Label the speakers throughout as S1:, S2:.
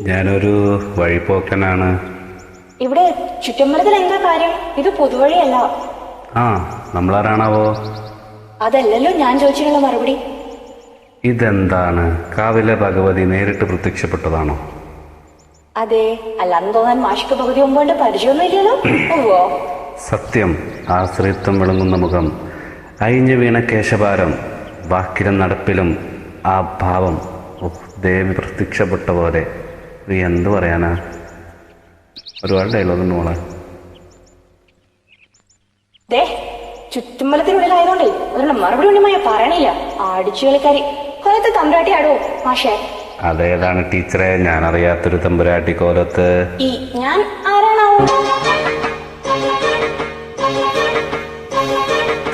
S1: ഞാനൊരു വഴിപോക്കനാണ്.
S2: ഇവിടെ ചുറ്റമ്പലത്തിൽ എന്താ കാര്യം? ഇത് പൊതുവഴിയല്ല.
S1: ആ, നമ്മളാരാണാവോ?
S2: അതല്ലല്ലോ ഞാൻ ചോദിച്ചിട്ടുള്ള മറുപടി.
S1: ഇതെന്താണ്, കാവിലെ ഭഗവതി നേരിട്ട് പ്രത്യക്ഷപ്പെട്ടതാണോ?
S2: അതെ, അല്ലാന്ന് തോന്നാൻ മാഷിക്ക് പകുതി മുമ്പോണ്ട് പരിചയമൊന്നും ഇല്ലല്ലോ. ഓ
S1: സത്യം, ആ സ്ത്രീത്വം വിളങ്ങുന്ന മുഖം, അയിഞ്ഞു വീണ കേശഭാരം, വാക്കിലും നടപ്പിലും ആ ഭാവം, ദേവി പ്രത്യക്ഷപ്പെട്ട പോലെ. നീ എന്ത് പറയാനാ? ഒരുപാട് ഡയലോഗുണ്ട് മോളെ.
S2: ചുറ്റുമ്പലത്തിനുള്ളിലായതുകൊണ്ടേ ഒരെണ്ണം മറുപടി ഉണ്ണിമായ പറയണില്ല. ആടിച്ചു കളിക്കാരി കൊലത്ത് തമ്പുരാട്ടി ആടോ മാഷേ?
S1: അതേതാണ് ടീച്ചറെ, ഞാൻ അറിയാത്തൊരു തമ്പുരാട്ടി കോലത്ത്?
S2: ഞാൻ ആരാണാവോ?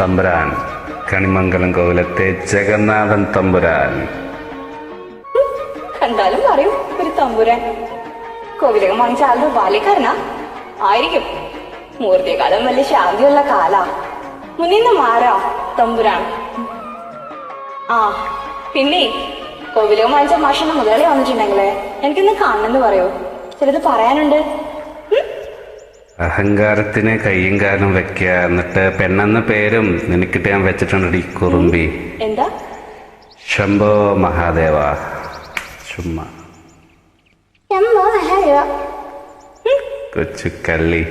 S1: തമ്പുരാൻ, കണിമംഗലം കോവിലത്തെ ജഗന്നാഥൻ തമ്പുരാൻ.
S2: കണ്ടാലും പറയും ഒരു തമ്പുരാൻ. കോവിലകം വാങ്ങിച്ച ആളുടെ ബാല്യക്കാരനാ ആയിരിക്കും. മൂർത്തിയെക്കാലം വലിയ ശാന്തിയുള്ള കാലാ. മുന്നിന്ന് മാറാ തമ്പുരാൻ. ആ പിന്നെ കോവിലകം വാങ്ങിച്ച മാഷിന്റെ മുതലാളി വന്നിട്ടുണ്ടെങ്കിലേ എനിക്കിന്ന് കാണണമെന്ന് പറയൂ. ചിലത് പറയാനുണ്ട്.
S1: അഹങ്കാരത്തിന് കയ്യും കാലും വെക്ക, എന്നിട്ട് പെണ്ണെന്ന പേരും നിനക്കിട്ട് ഞാൻ വെച്ചിട്ടുണ്ട് കുറുമ്പി.
S2: എന്താ?
S1: ശംഭോ മഹാദേവ. ചുമ്മാ
S2: ശംഭോ മഹാദേവ
S1: കൊച്ചു കള്ളി.